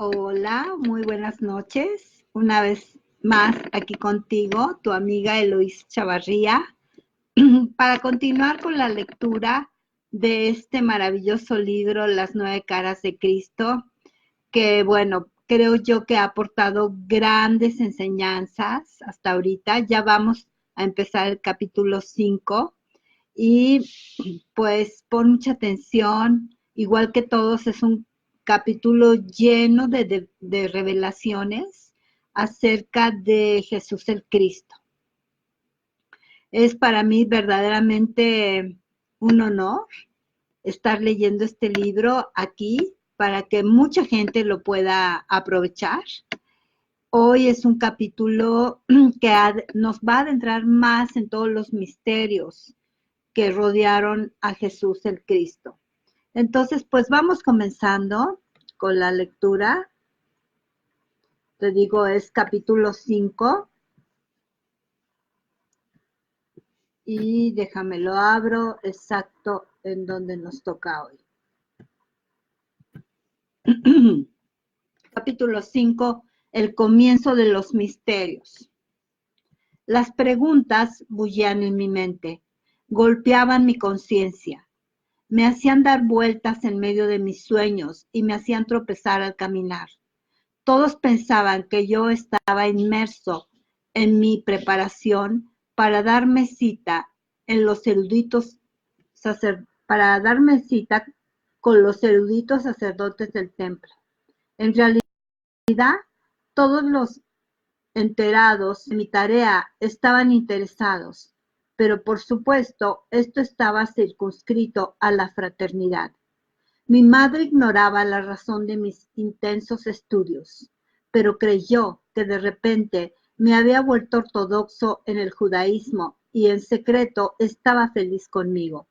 Hola, muy buenas noches. Una vez más aquí contigo, tu amiga Eloís Chavarría, para continuar con la lectura de este maravilloso libro, Las 9 caras de Cristo, que bueno, creo yo que ha aportado grandes enseñanzas hasta ahorita. Ya vamos a empezar el capítulo 5 y pues pon mucha atención, igual que todos, es un capítulo lleno de revelaciones acerca de Jesús el Cristo. Es para mí verdaderamente un honor estar leyendo este libro aquí para que mucha gente lo pueda aprovechar. Hoy es un capítulo que nos va a adentrar más en todos los misterios que rodearon a Jesús el Cristo. Entonces, pues vamos comenzando con la lectura. Te digo, es capítulo 5. Y déjame lo abro exacto en donde nos toca hoy. Capítulo 5, el comienzo de los misterios. Las preguntas bullían en mi mente, golpeaban mi conciencia, me hacían dar vueltas en medio de mis sueños y me hacían tropezar al caminar. Todos pensaban que yo estaba inmerso en mi preparación para darme cita en los eruditos para darme cita con los eruditos sacerdotes del templo. En realidad, todos los enterados de mi tarea estaban interesados, pero por supuesto esto estaba circunscrito a la fraternidad. Mi madre ignoraba la razón de mis intensos estudios, pero creyó que de repente me había vuelto ortodoxo en el judaísmo y en secreto estaba feliz conmigo.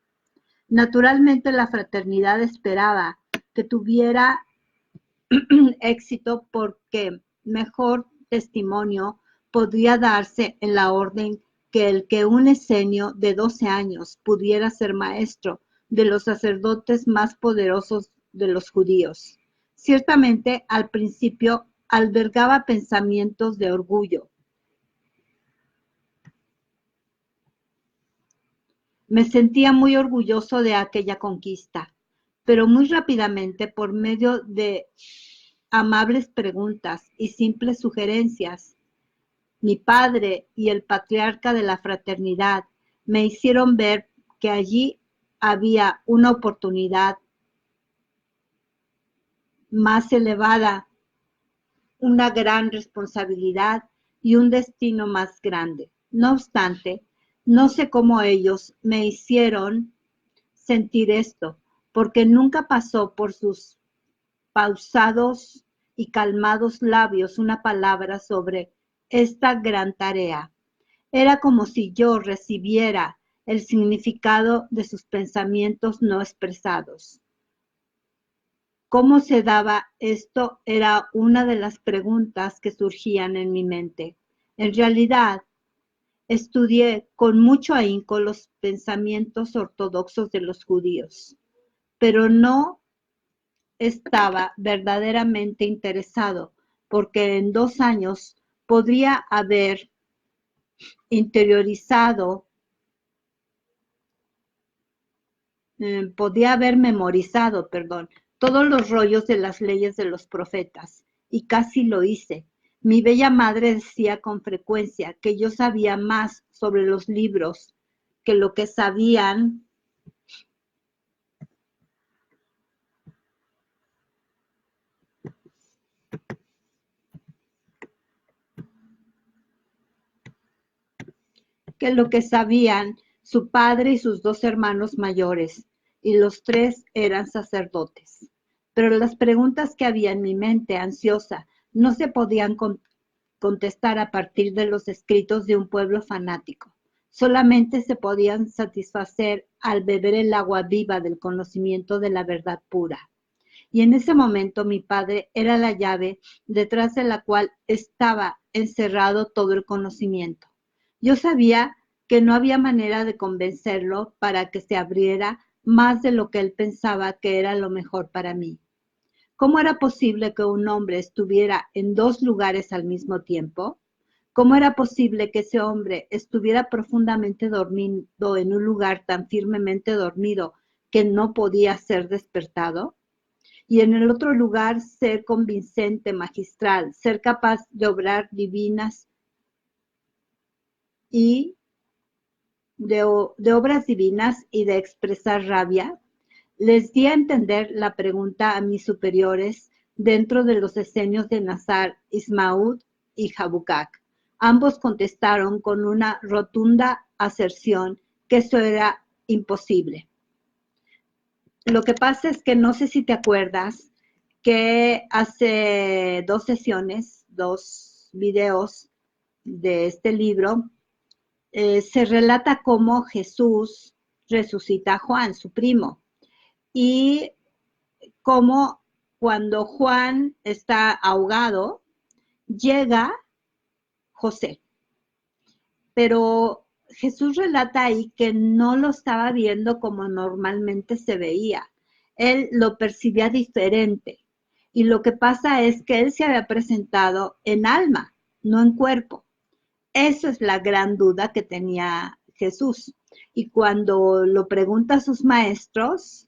Naturalmente la fraternidad esperaba que tuviera éxito porque mejor testimonio podría darse en la orden que el que un esenio de 12 años pudiera ser maestro de los sacerdotes más poderosos de los judíos. Ciertamente, al principio albergaba pensamientos de orgullo. Me sentía muy orgulloso de aquella conquista, pero muy rápidamente, por medio de amables preguntas y simples sugerencias, mi padre y el patriarca de la fraternidad me hicieron ver que allí había una oportunidad más elevada, una gran responsabilidad y un destino más grande. No obstante, no sé cómo ellos me hicieron sentir esto, porque nunca pasó por sus pausados y calmados labios una palabra sobre esta gran tarea. Era como si yo recibiera el significado de sus pensamientos no expresados. ¿Cómo se daba esto? Era una de las preguntas que surgían en mi mente. En realidad, estudié con mucho ahínco los pensamientos ortodoxos de los judíos, pero no estaba verdaderamente interesado, porque en 2 años podría haber interiorizado, podía haber memorizado, todos los rollos de las leyes de los profetas, y casi lo hice. Mi bella madre decía con frecuencia que yo sabía más sobre los libros que lo que sabían su padre y sus 2 hermanos mayores, y los 3 eran sacerdotes. Pero las preguntas que había en mi mente ansiosa no se podían contestar a partir de los escritos de un pueblo fanático. Solamente se podían satisfacer al beber el agua viva del conocimiento de la verdad pura. Y en ese momento mi padre era la llave detrás de la cual estaba encerrado todo el conocimiento. Yo sabía que no había manera de convencerlo para que se abriera más de lo que él pensaba que era lo mejor para mí. ¿Cómo era posible que un hombre estuviera en dos lugares al mismo tiempo? ¿Cómo era posible que ese hombre estuviera profundamente dormido en un lugar tan firmemente dormido que no podía ser despertado? Y en el otro lugar ser convincente, magistral, ser capaz de obrar divinas y de obras divinas y de expresar rabia. Les di a entender la pregunta a mis superiores dentro de los decenios de Nazar, Ismaud y Jabucac. Ambos contestaron con una rotunda aserción que eso era imposible. Lo que pasa es que no sé si te acuerdas que hace 2 sesiones, 2 videos de este libro, se relata cómo Jesús resucita a Juan, su primo, y cómo cuando Juan está ahogado, llega José. Pero Jesús relata ahí que no lo estaba viendo como normalmente se veía. Él lo percibía diferente. Y lo que pasa es que él se había presentado en alma, no en cuerpo. Eso es la gran duda que tenía Jesús. Y cuando lo pregunta a sus maestros,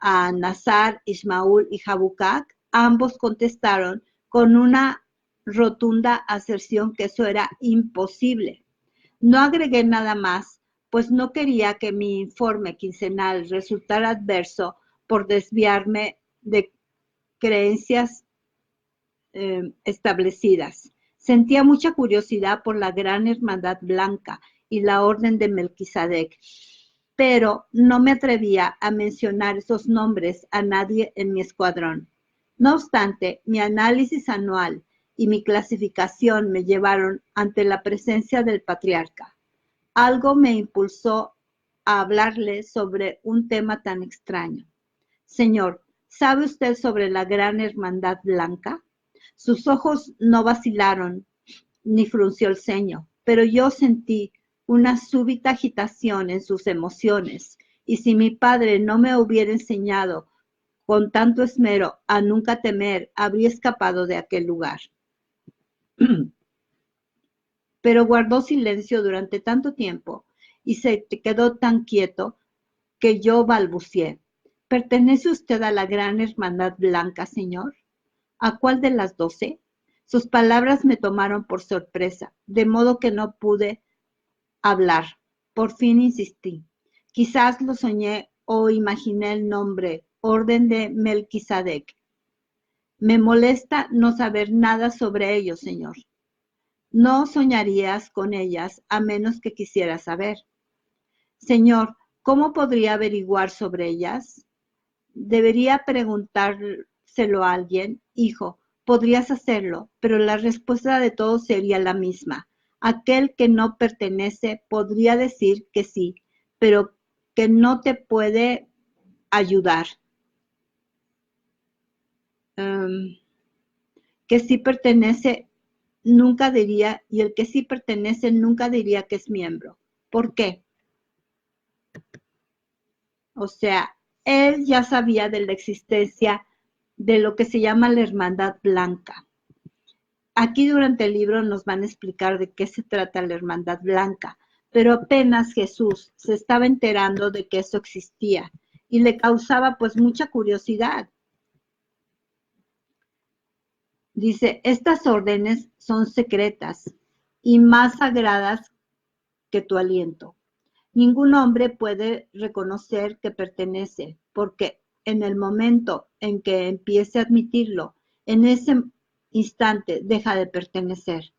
a Nazar, Ismaúl y Jabucac, ambos contestaron con una rotunda aserción que eso era imposible. No agregué nada más, pues no quería que mi informe quincenal resultara adverso por desviarme de creencias establecidas. Sentía mucha curiosidad por la Gran Hermandad Blanca y la Orden de Melquisedec, pero no me atrevía a mencionar esos nombres a nadie en mi escuadrón. No obstante, mi análisis anual y mi clasificación me llevaron ante la presencia del patriarca. Algo me impulsó a hablarle sobre un tema tan extraño. Señor, ¿sabe usted sobre la Gran Hermandad Blanca? Sus ojos no vacilaron, ni frunció el ceño, pero yo sentí una súbita agitación en sus emociones, y si mi padre no me hubiera enseñado con tanto esmero a nunca temer, habría escapado de aquel lugar. Pero guardó silencio durante tanto tiempo y se quedó tan quieto que yo balbucié. ¿Pertenece usted a la Gran Hermandad Blanca, señor? ¿A cuál de las 12? Sus palabras me tomaron por sorpresa, de modo que no pude hablar. Por fin insistí. Quizás lo soñé o imaginé el nombre, Orden de Melquisedec. Me molesta no saber nada sobre ellos, señor. No soñarías con ellas a menos que quisieras saber. Señor, ¿cómo podría averiguar sobre ellas? ¿Debería preguntárselo a alguien? Hijo, podrías hacerlo, pero la respuesta de todos sería la misma. Aquel que no pertenece podría decir que sí, pero que no te puede ayudar. Que sí pertenece nunca diría, y el que sí pertenece nunca diría que es miembro. ¿Por qué? O sea, él ya sabía de la existencia de lo que se llama la Hermandad Blanca. Aquí durante el libro nos van a explicar de qué se trata la Hermandad Blanca, pero apenas Jesús se estaba enterando de que eso existía y le causaba pues mucha curiosidad. Dice, estas órdenes son secretas y más sagradas que tu aliento. Ningún hombre puede reconocer que pertenece, porque en el momento en que empiece a admitirlo, en ese instante deja de pertenecer.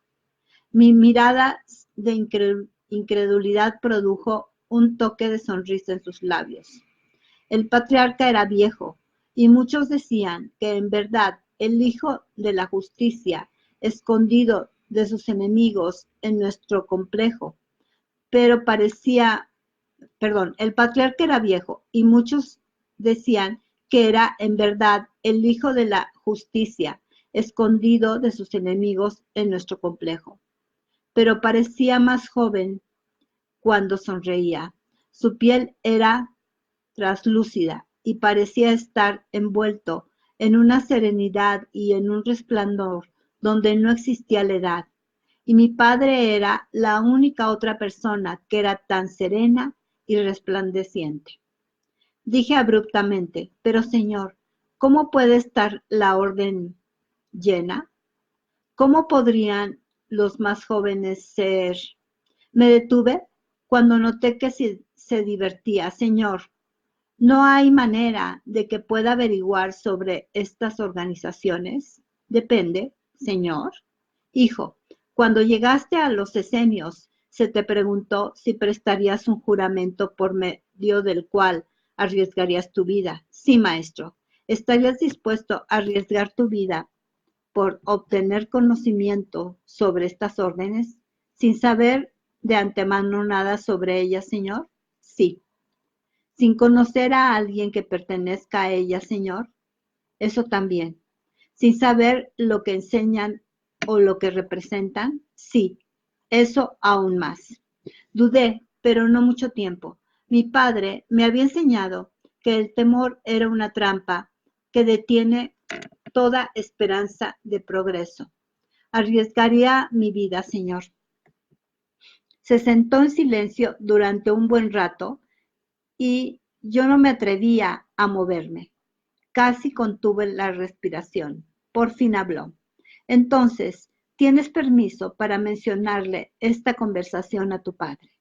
Mi mirada de incredulidad produjo un toque de sonrisa en sus labios. El patriarca era viejo, y muchos decían que en verdad el Hijo de la Justicia, escondido de sus enemigos en nuestro complejo, pero el patriarca era viejo y muchos decían que era en verdad el Hijo de la Justicia, escondido de sus enemigos en nuestro complejo. Pero parecía más joven cuando sonreía. Su piel era traslúcida y parecía estar envuelto en una serenidad y en un resplandor donde no existía la edad. Y mi padre era la única otra persona que era tan serena y resplandeciente. Dije abruptamente, pero señor, ¿cómo puede estar la orden llena? ¿Cómo podrían los más jóvenes ser? Me detuve cuando noté que se divertía. Señor, no hay manera de que pueda averiguar sobre estas organizaciones. Depende, señor. Hijo, cuando llegaste a los esenios, se te preguntó si prestarías un juramento por medio del cual arriesgarías tu vida. Sí, maestro. ¿Estarías dispuesto a arriesgar tu vida por obtener conocimiento sobre estas órdenes sin saber de antemano nada sobre ellas, señor? Sí. Sin conocer a alguien que pertenezca a ellas, señor. Eso también. Sin saber lo que enseñan o lo que representan. Sí. Eso aún más. Dudé, pero no mucho tiempo. Mi padre me había enseñado que el temor era una trampa que detiene toda esperanza de progreso. Arriesgaría mi vida, señor. Se sentó en silencio durante un buen rato y yo no me atrevía a moverme. Casi contuve la respiración. Por fin habló. Entonces, ¿tienes permiso para mencionarle esta conversación a tu padre?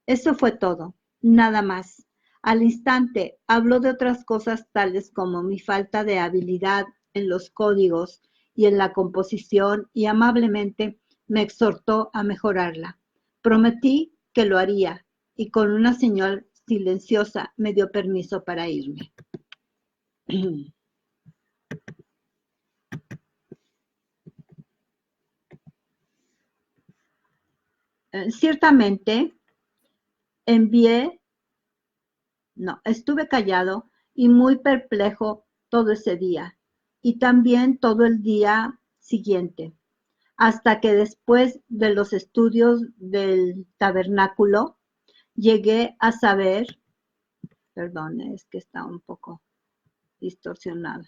Eso fue todo, nada más. Al instante habló de otras cosas tales como mi falta de habilidad en los códigos y en la composición y amablemente me exhortó a mejorarla. Prometí que lo haría y con una señal silenciosa me dio permiso para irme. Ciertamente, estuve callado y muy perplejo todo ese día y también todo el día siguiente, hasta que después de los estudios del tabernáculo llegué a saber, perdón, es que está un poco distorsionado.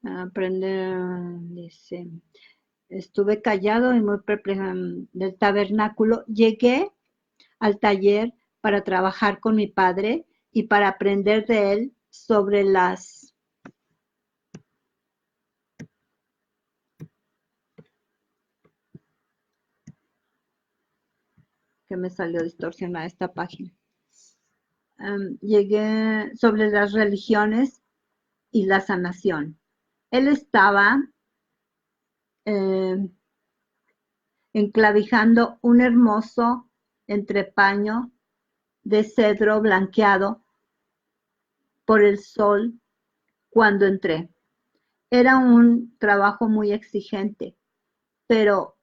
Aprender, dice, estuve callado y muy perplejo del tabernáculo. Llegué al taller para trabajar con mi padre y para aprender de él sobre las que me salió distorsionada esta página. Llegué sobre las religiones y la sanación. Él estaba enclavijando un hermoso entrepaño de cedro blanqueado por el sol cuando entré. Era un trabajo muy exigente, pero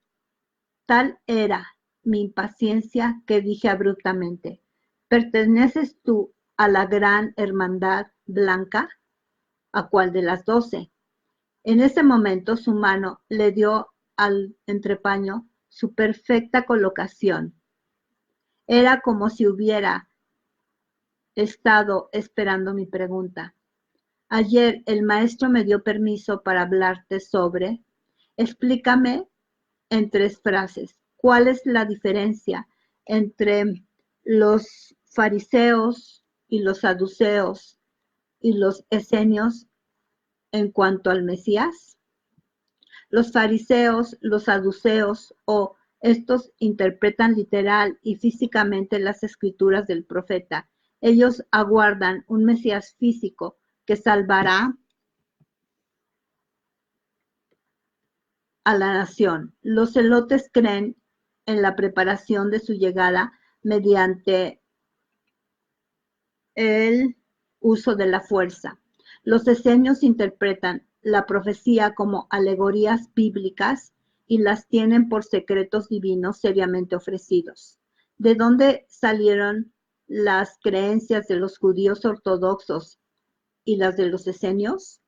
tal era mi impaciencia que dije abruptamente, ¿perteneces tú a la gran hermandad blanca? ¿A cuál de las 12? En ese momento su mano le dio al entrepaño su perfecta colocación. Era como si hubiera estado esperando mi pregunta. Ayer el maestro me dio permiso para hablarte sobre. Explícame en 3 frases. ¿Cuál es la diferencia entre los fariseos y los saduceos y los esenios en cuanto al Mesías? Los fariseos, los saduceos o estos interpretan literal y físicamente las escrituras del profeta. Ellos aguardan un Mesías físico que salvará a la nación. Los celotes creen en la preparación de su llegada mediante el uso de la fuerza. Los esenios interpretan la profecía como alegorías bíblicas y las tienen por secretos divinos seriamente ofrecidos. ¿De dónde salieron las creencias de los judíos ortodoxos y las de los esenios?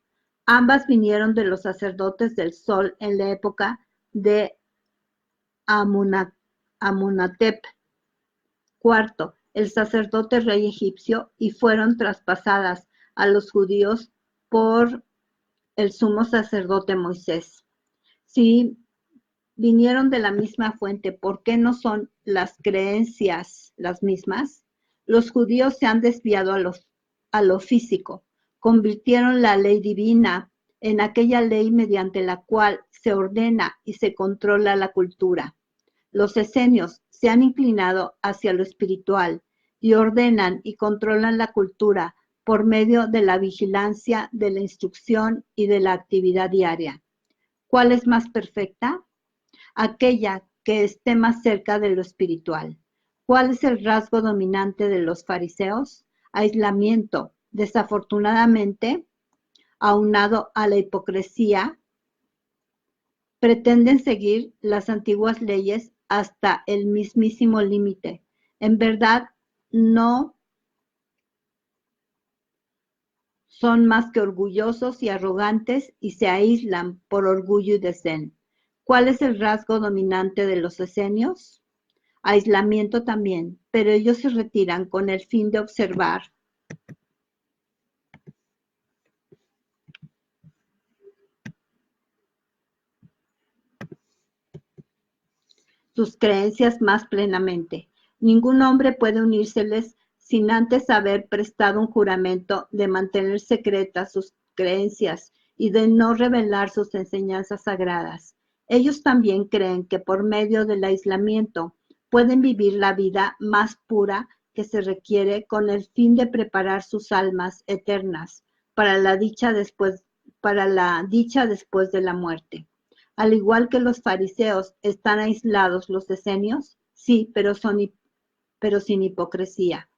Ambas vinieron de los sacerdotes del sol en la época de Amunatep. Cuarto, el sacerdote rey egipcio, y fueron traspasadas a los judíos por el sumo sacerdote Moisés. Si vinieron de la misma fuente, ¿por qué no son las creencias las mismas? Los judíos se han desviado a lo físico, convirtieron la ley divina en aquella ley mediante la cual se ordena y se controla la cultura. Los esenios se han inclinado hacia lo espiritual y ordenan y controlan la cultura por medio de la vigilancia, de la instrucción y de la actividad diaria. ¿Cuál es más perfecta? Aquella que esté más cerca de lo espiritual. ¿Cuál es el rasgo dominante de los fariseos? Aislamiento. Desafortunadamente, aunado a la hipocresía, pretenden seguir las antiguas leyes hasta el mismísimo límite. En verdad, no son más que orgullosos y arrogantes y se aíslan por orgullo y desdén. ¿Cuál es el rasgo dominante de los esenios? Aislamiento también, pero ellos se retiran con el fin de observar sus creencias más plenamente. Ningún hombre puede unírseles sin antes haber prestado un juramento de mantener secretas sus creencias y de no revelar sus enseñanzas sagradas. Ellos también creen que por medio del aislamiento pueden vivir la vida más pura que se requiere con el fin de preparar sus almas eternas para la dicha después de la muerte. Al igual que los fariseos, ¿están aislados los esenios? Sí, pero sin hipocresía.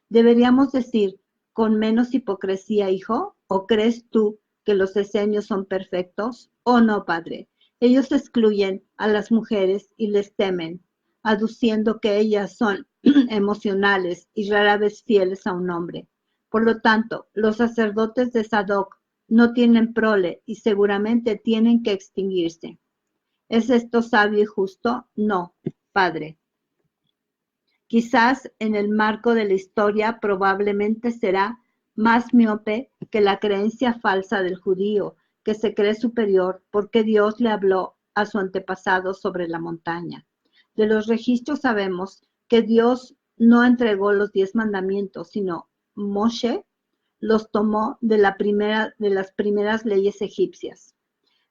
Deberíamos decir, ¿con menos hipocresía, hijo? ¿O crees tú que los esenios son perfectos? Oh, no, padre. Ellos excluyen a las mujeres y les temen, aduciendo que ellas son emocionales y rara vez fieles a un hombre. Por lo tanto, los sacerdotes de Sadoc no tienen prole y seguramente tienen que extinguirse. ¿Es esto sabio y justo? No, padre. Quizás en el marco de la historia probablemente será más miope que la creencia falsa del judío, que se cree superior porque Dios le habló a su antepasado sobre la montaña. De los registros sabemos que Dios no entregó los 10 mandamientos, sino Moshe los tomó de las primeras leyes egipcias.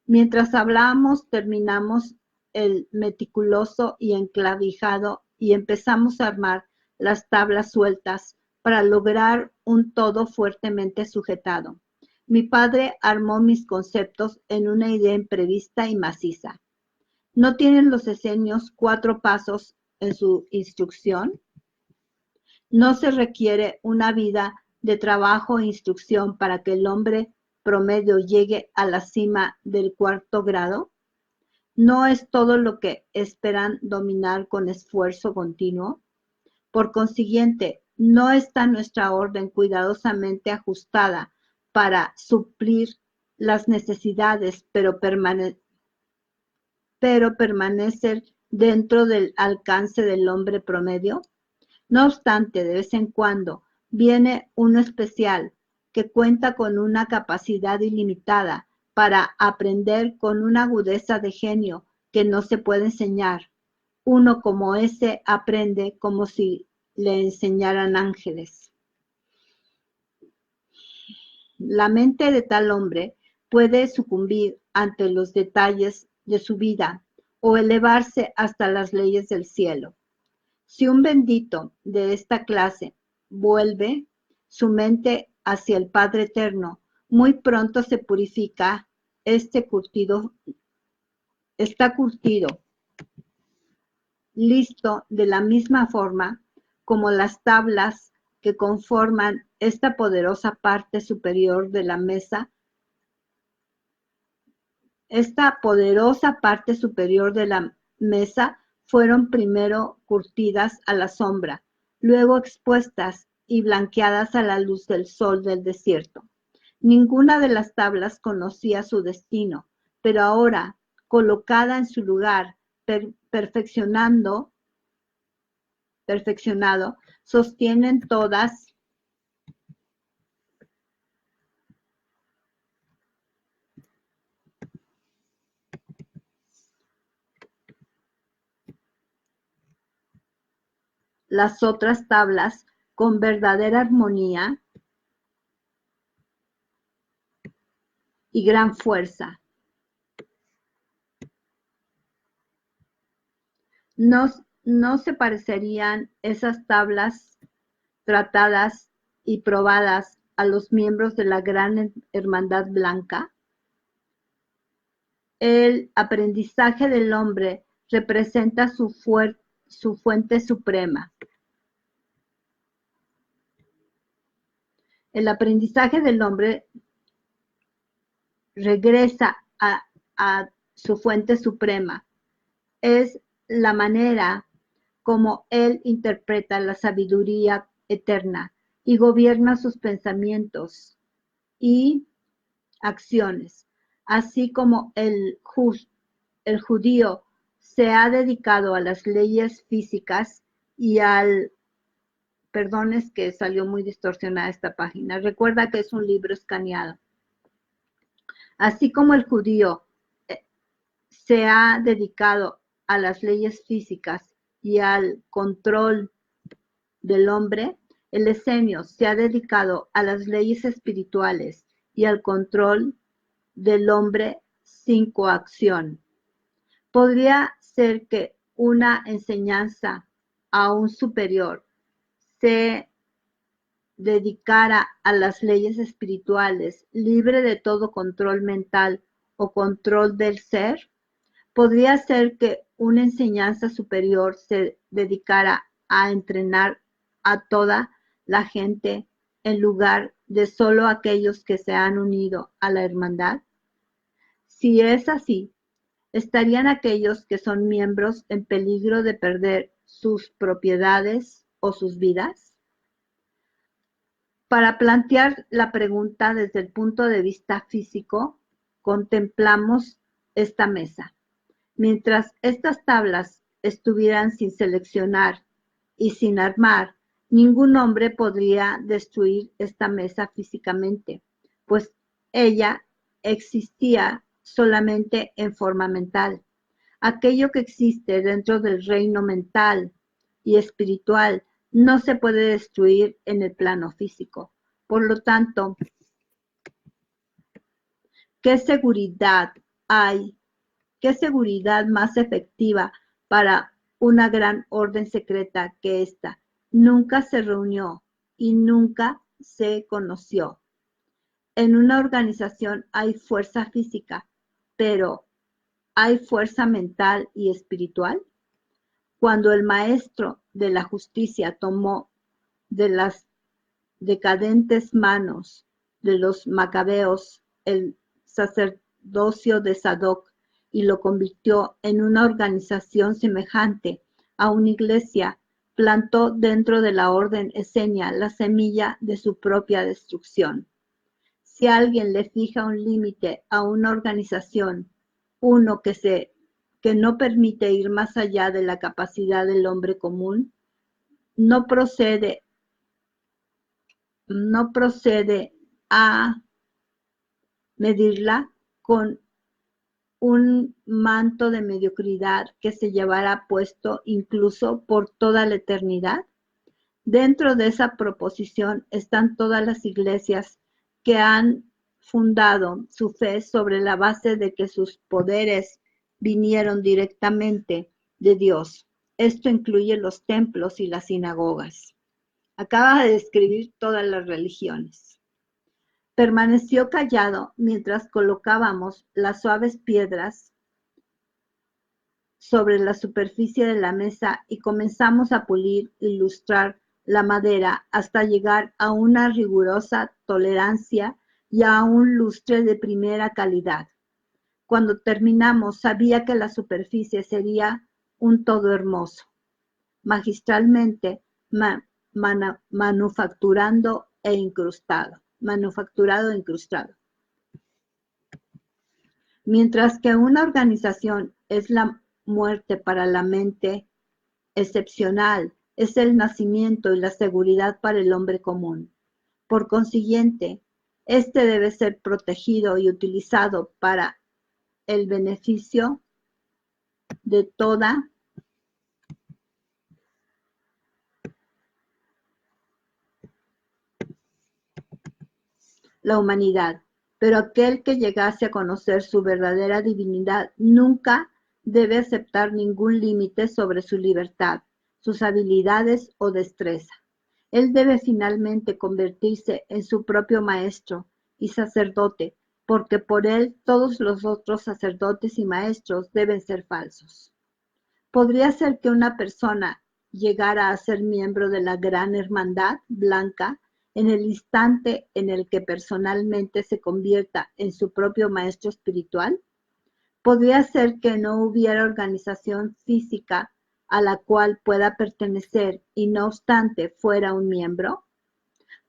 Mientras hablábamos, terminamos el meticuloso y enclavijado y empezamos a armar las tablas sueltas para lograr un todo fuertemente sujetado. Mi padre armó mis conceptos en una idea imprevista y maciza. ¿No tienen los esenios 4 pasos en su instrucción? ¿No se requiere una vida de trabajo e instrucción para que el hombre promedio llegue a la cima del 4º grado? ¿No es todo lo que esperan dominar con esfuerzo continuo? Por consiguiente, ¿no está nuestra orden cuidadosamente ajustada para suplir las necesidades, pero permanecer dentro del alcance del hombre promedio? No obstante, de vez en cuando viene uno especial que cuenta con una capacidad ilimitada para aprender con una agudeza de genio que no se puede enseñar. Uno como ese aprende como si le enseñaran ángeles. La mente de tal hombre puede sucumbir ante los detalles de su vida o elevarse hasta las leyes del cielo. Si un bendito de esta clase vuelve su mente hacia el Padre Eterno, muy pronto se purifica, está curtido, listo de la misma forma como las tablas que conforman esta poderosa parte superior de la mesa. Esta poderosa parte superior de la mesa fueron primero curtidas a la sombra, luego expuestas y blanqueadas a la luz del sol del desierto. Ninguna de las tablas conocía su destino, pero ahora, colocada en su lugar, perfeccionado, sostienen todas las otras tablas con verdadera armonía y gran fuerza. No se parecerían esas tablas tratadas y probadas a los miembros de la Gran Hermandad Blanca. El aprendizaje del hombre representa su fuente suprema. El aprendizaje del hombre regresa a su fuente suprema. Es la manera como él interpreta la sabiduría eterna y gobierna sus pensamientos y acciones, así como el judío se ha dedicado a las leyes físicas y perdón, es que salió muy distorsionada esta página, recuerda que es un libro escaneado. Así como el judío se ha dedicado a las leyes físicas y al control del hombre, el esenio se ha dedicado a las leyes espirituales y al control del hombre sin coacción. Podría ser que una enseñanza aún superior se dedicara a las leyes espirituales, libre de todo control mental o control del ser. Podría ser que una enseñanza superior se dedicara a entrenar a toda la gente en lugar de solo aquellos que se han unido a la hermandad. Si es así, ¿estarían aquellos que son miembros en peligro de perder sus propiedades o sus vidas? Para plantear la pregunta desde el punto de vista físico, contemplamos esta mesa. Mientras estas tablas estuvieran sin seleccionar y sin armar, ningún hombre podría destruir esta mesa físicamente, pues ella existía solamente en forma mental. Aquello que existe dentro del reino mental y espiritual no se puede destruir en el plano físico. Por lo tanto, ¿qué seguridad hay? ¿Qué seguridad más efectiva para una gran orden secreta que esta? Nunca se reunió y nunca se conoció. En una organización hay fuerza física, pero ¿hay fuerza mental y espiritual? Cuando el maestro de la justicia tomó de las decadentes manos de los macabeos el sacerdocio de Sadoc y lo convirtió en una organización semejante a una iglesia, plantó dentro de la orden esenia la semilla de su propia destrucción. Si alguien le fija un límite a una organización, uno que no permite ir más allá de la capacidad del hombre común, no procede a medirla con un manto de mediocridad que se llevará puesto incluso por toda la eternidad. Dentro de esa proposición están todas las iglesias que han fundado su fe sobre la base de que sus poderes vinieron directamente de Dios. Esto incluye los templos y las sinagogas. Acaba de describir todas las religiones. Permaneció callado mientras colocábamos las suaves piedras sobre la superficie de la mesa y comenzamos a pulir y lustrar la madera hasta llegar a una rigurosa tolerancia y a un lustre de primera calidad. Cuando terminamos, sabía que la superficie sería un todo hermoso, magistralmente manufacturado e incrustado. Mientras que una organización es la muerte para la mente excepcional, es el nacimiento y la seguridad para el hombre común. Por consiguiente, este debe ser protegido y utilizado para el beneficio de toda la humanidad. Pero aquel que llegase a conocer su verdadera divinidad nunca debe aceptar ningún límite sobre su libertad, sus habilidades o destreza. Él debe finalmente convertirse en su propio maestro y sacerdote, porque por él todos los otros sacerdotes y maestros deben ser falsos. Podría ser que una persona llegara a ser miembro de la Gran Hermandad Blanca en el instante en el que personalmente se convierta en su propio maestro espiritual. Podría ser que no hubiera organización física a la cual pueda pertenecer y no obstante fuera un miembro.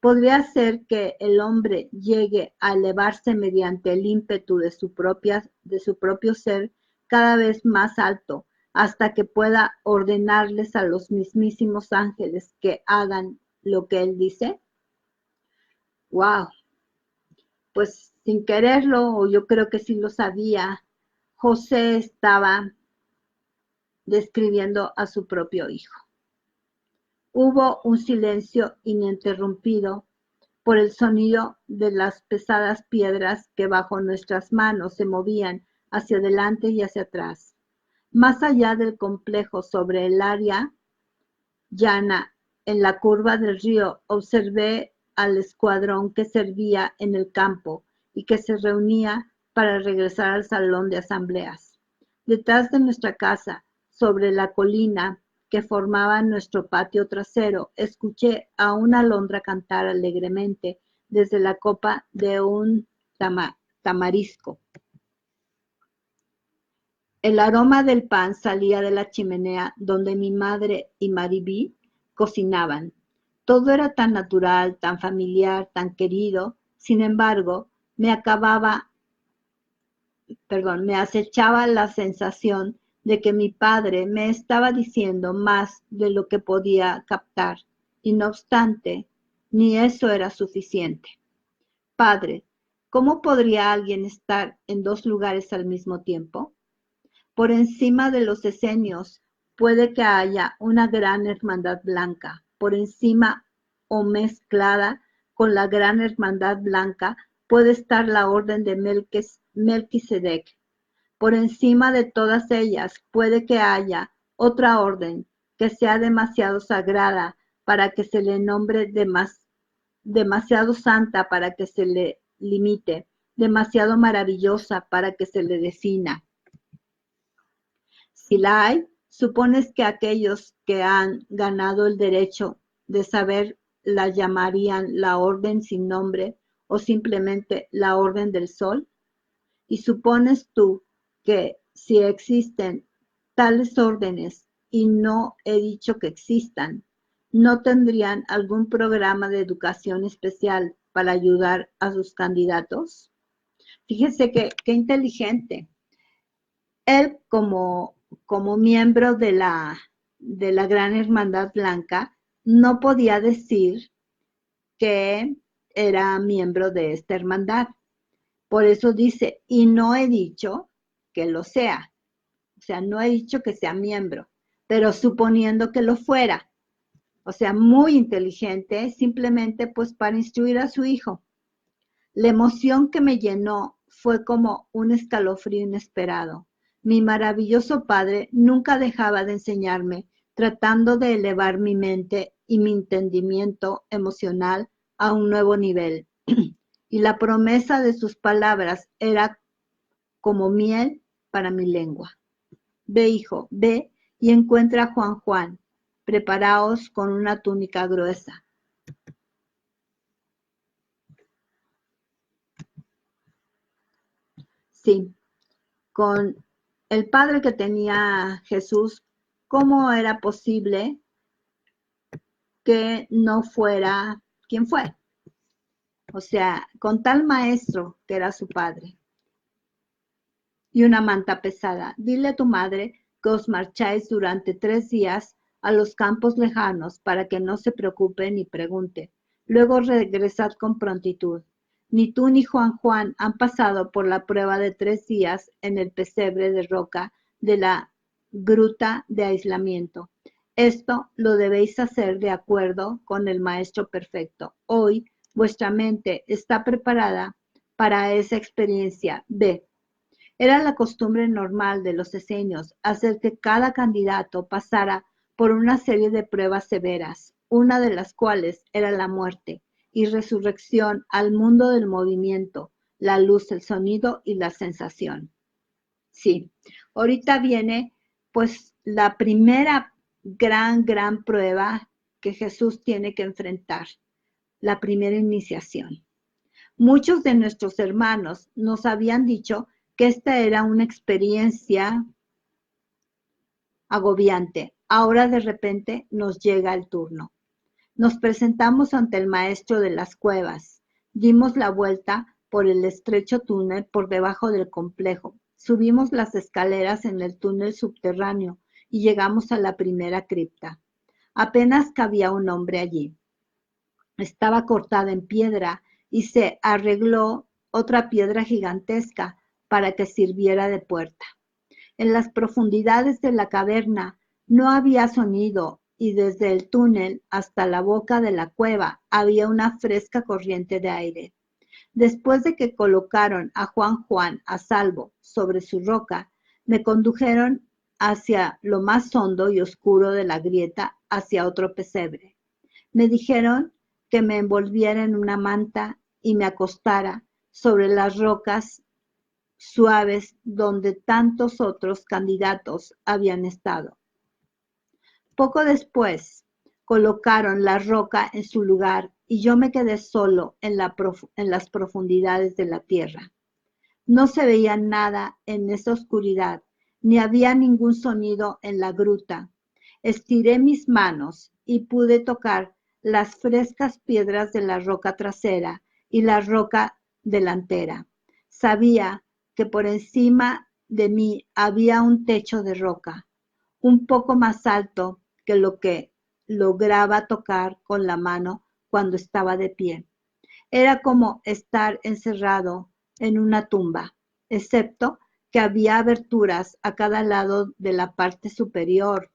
Podría ser que el hombre llegue a elevarse mediante el ímpetu de su propio ser cada vez más alto, hasta que pueda ordenarles a los mismísimos ángeles que hagan lo que él dice. ¡Wow! Pues sin quererlo, o yo creo que sí lo sabía, José estaba describiendo a su propio hijo. Hubo un silencio ininterrumpido por el sonido de las pesadas piedras que bajo nuestras manos se movían hacia adelante y hacia atrás. Más allá del complejo sobre el área llana, en la curva del río, observé al escuadrón que servía en el campo y que se reunía para regresar al salón de asambleas. Detrás de nuestra casa, sobre la colina que formaba nuestro patio trasero, escuché a una alondra cantar alegremente desde la copa de un tamarisco. El aroma del pan salía de la chimenea donde mi madre y Maribí cocinaban. Todo era tan natural, tan familiar, tan querido. Sin embargo, me acechaba la sensación de que mi padre me estaba diciendo más de lo que podía captar, y no obstante, ni eso era suficiente. Padre, ¿cómo podría alguien estar en dos lugares al mismo tiempo? Por encima de los esenios puede que haya una gran hermandad blanca. Por encima o mezclada con la gran hermandad blanca puede estar la orden de Melquisedec. Por encima de todas ellas puede que haya otra orden que sea demasiado sagrada para que se le nombre, demasiado santa para que se le limite, demasiado maravillosa para que se le defina. Si la hay, supones que aquellos que han ganado el derecho de saber la llamarían la orden sin nombre o simplemente la orden del sol. Y supones tú que si existen tales órdenes, y no he dicho que existan, no tendrían algún programa de educación especial para ayudar a sus candidatos. Fíjese qué inteligente. Él como miembro de la Gran Hermandad Blanca no podía decir que era miembro de esta hermandad. Por eso dice, y no he dicho que lo sea. O sea, no he dicho que sea miembro, pero suponiendo que lo fuera. O sea, muy inteligente, simplemente pues para instruir a su hijo. La emoción que me llenó fue como un escalofrío inesperado. Mi maravilloso padre nunca dejaba de enseñarme, tratando de elevar mi mente y mi entendimiento emocional a un nuevo nivel. Y la promesa de sus palabras era como miel para mi lengua. Ve, hijo, ve y encuentra a Juan Juan. Preparaos con una túnica gruesa. Sí, con el padre que tenía Jesús, ¿cómo era posible que no fuera quien fue? O sea, con tal maestro que era su padre. Y una manta pesada. Dile a tu madre que os marcháis durante 3 días a los campos lejanos para que no se preocupe ni pregunte. Luego regresad con prontitud. Ni tú ni Juan han pasado por la prueba de 3 días en el pesebre de roca de la gruta de aislamiento. Esto lo debéis hacer de acuerdo con el Maestro Perfecto. Hoy vuestra mente está preparada para esa experiencia. B. Era la costumbre normal de los esenios hacer que cada candidato pasara por una serie de pruebas severas, una de las cuales era la muerte y resurrección al mundo del movimiento, la luz, el sonido y la sensación. Sí, ahorita viene pues la primera gran prueba que Jesús tiene que enfrentar, la primera iniciación. Muchos de nuestros hermanos nos habían dicho que esta era una experiencia agobiante. Ahora de repente nos llega el turno. Nos presentamos ante el maestro de las cuevas. Dimos la vuelta por el estrecho túnel por debajo del complejo. Subimos las escaleras en el túnel subterráneo y llegamos a la primera cripta. Apenas cabía un hombre allí. Estaba cortada en piedra y se arregló otra piedra gigantesca para que sirviera de puerta. En las profundidades de la caverna no había sonido y desde el túnel hasta la boca de la cueva había una fresca corriente de aire. Después de que colocaron a Juan a salvo sobre su roca, me condujeron hacia lo más hondo y oscuro de la grieta, hacia otro pesebre. Me dijeron que me envolviera en una manta y me acostara sobre las rocas suaves donde tantos otros candidatos habían estado. Poco después, colocaron la roca en su lugar y yo me quedé solo en las profundidades de la tierra. No se veía nada en esa oscuridad, ni había ningún sonido en la gruta. Estiré mis manos y pude tocar las frescas piedras de la roca trasera y la roca delantera. Sabía que por encima de mí había un techo de roca, un poco más alto que lo que lograba tocar con la mano cuando estaba de pie. Era como estar encerrado en una tumba, excepto que había aberturas a cada lado de la parte superior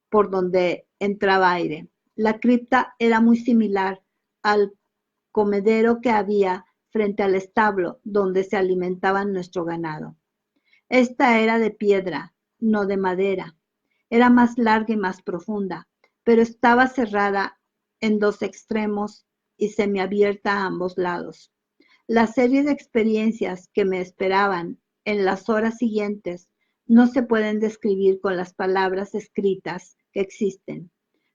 por donde entraba aire. La cripta era muy similar al comedero que había frente al establo donde se alimentaban nuestro ganado. Esta era de piedra, no de madera. Era más larga y más profunda, pero estaba cerrada en 2 extremos y semiabierta a ambos lados. La serie de experiencias que me esperaban en las horas siguientes no se pueden describir con las palabras escritas que existen.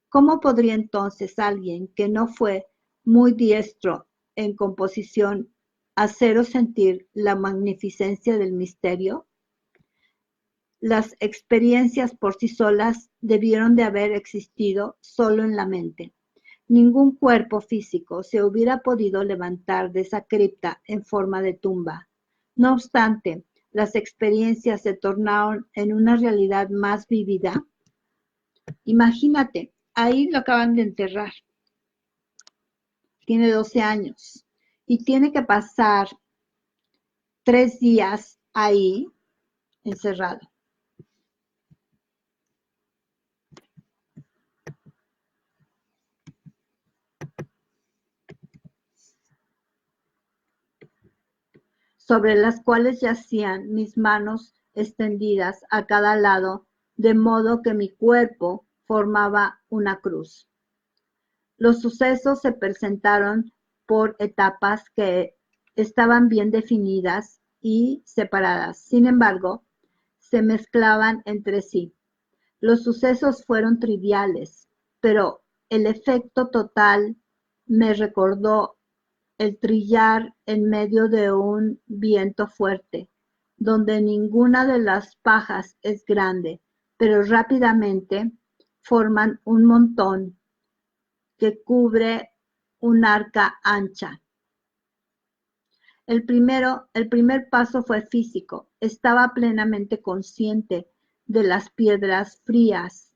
¿Cómo podría entonces alguien que no fue muy diestro en composición haceros sentir la magnificencia del misterio? Las experiencias por sí solas debieron de haber existido solo en la mente. Ningún cuerpo físico se hubiera podido levantar de esa cripta en forma de tumba. No obstante, las experiencias se tornaron en una realidad más vívida. Imagínate, ahí lo acaban de enterrar. Tiene 12 años y tiene que pasar 3 días ahí encerrado. Sobre las cuales yacían mis manos extendidas a cada lado, de modo que mi cuerpo formaba una cruz. Los sucesos se presentaron por etapas que estaban bien definidas y separadas. Sin embargo, se mezclaban entre sí. Los sucesos fueron triviales, pero el efecto total me recordó el trillar en medio de un viento fuerte, donde ninguna de las pajas es grande, pero rápidamente forman un montón que cubre un arca ancha. El primer paso fue físico. Estaba plenamente consciente de las piedras frías,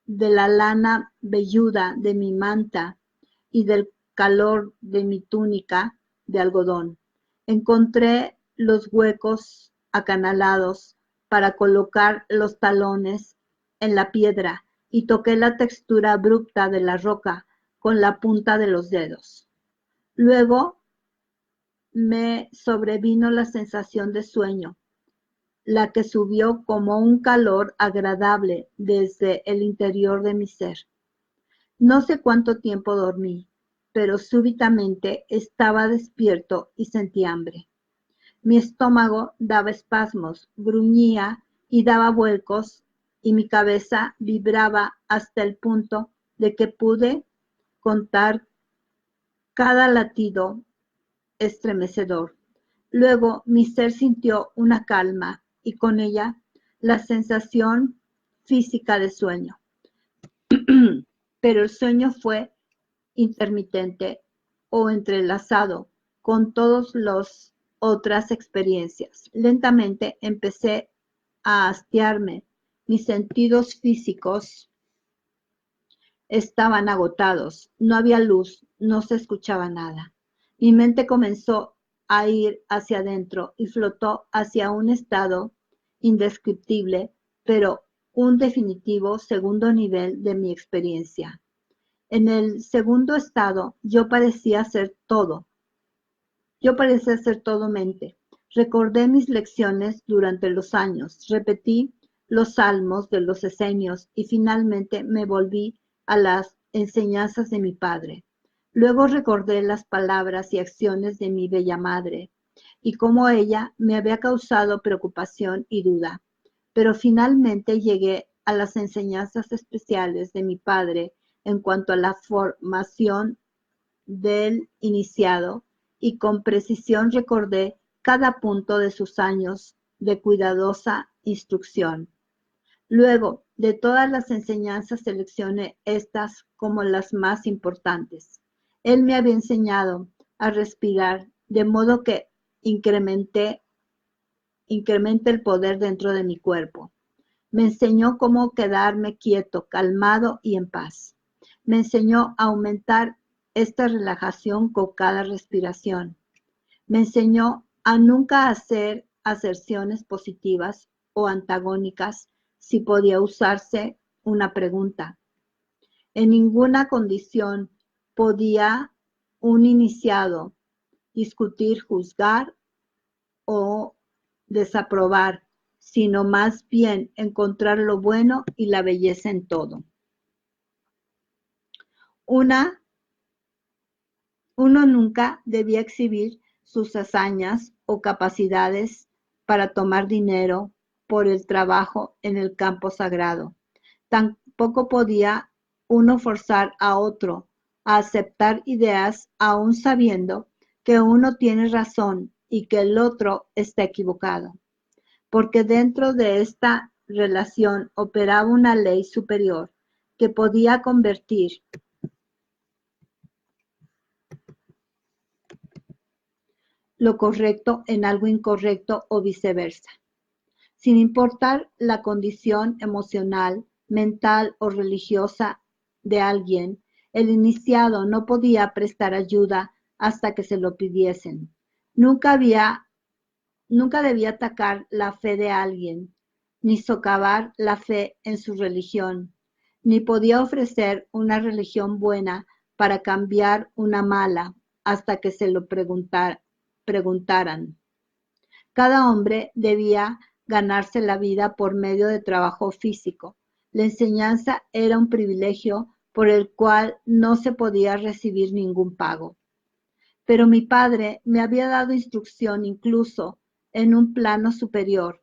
de la lana velluda de mi manta y del calor de mi túnica de algodón. Encontré los huecos acanalados para colocar los talones en la piedra y toqué la textura abrupta de la roca con la punta de los dedos. Luego me sobrevino la sensación de sueño, la que subió como un calor agradable desde el interior de mi ser. No sé cuánto tiempo dormí, pero súbitamente estaba despierto y sentí hambre. Mi estómago daba espasmos, gruñía y daba vuelcos, y mi cabeza vibraba hasta el punto de que pude contar cada latido estremecedor. Luego mi ser sintió una calma y con ella la sensación física de sueño. Pero el sueño fue intermitente o entrelazado con todas las otras experiencias. Lentamente empecé a hastiarme. Mis sentidos físicos estaban agotados. No había luz, no se escuchaba nada. Mi mente comenzó a ir hacia adentro y flotó hacia un estado indescriptible, pero un definitivo segundo nivel de mi experiencia. En el segundo estado, yo parecía ser todo mente. Recordé mis lecciones durante los años, repetí los salmos de los esenios y finalmente me volví a las enseñanzas de mi padre. Luego recordé las palabras y acciones de mi bella madre y cómo ella me había causado preocupación y duda. Pero finalmente llegué a las enseñanzas especiales de mi padre en cuanto a la formación del iniciado y con precisión recordé cada punto de sus años de cuidadosa instrucción. Luego, de todas las enseñanzas seleccioné estas como las más importantes. Él me había enseñado a respirar, de modo que incremente el poder dentro de mi cuerpo. Me enseñó cómo quedarme quieto, calmado y en paz. Me enseñó a aumentar esta relajación con cada respiración. Me enseñó a nunca hacer aserciones positivas o antagónicas si podía usarse una pregunta. En ninguna condición podía un iniciado discutir, juzgar o desaprobar, sino más bien encontrar lo bueno y la belleza en todo. Uno nunca debía exhibir sus hazañas o capacidades para tomar dinero por el trabajo en el campo sagrado. Tampoco podía uno forzar a otro a aceptar ideas aún sabiendo que uno tiene razón y que el otro está equivocado, porque dentro de esta relación operaba una ley superior que podía convertir lo correcto en algo incorrecto o viceversa. Sin importar la condición emocional, mental o religiosa de alguien, el iniciado no podía prestar ayuda hasta que se lo pidiesen. Nunca debía atacar la fe de alguien, ni socavar la fe en su religión, ni podía ofrecer una religión buena para cambiar una mala hasta que se lo preguntaran. Cada hombre debía ganarse la vida por medio de trabajo físico. La enseñanza era un privilegio por el cual no se podía recibir ningún pago. Pero mi padre me había dado instrucción incluso en un plano superior.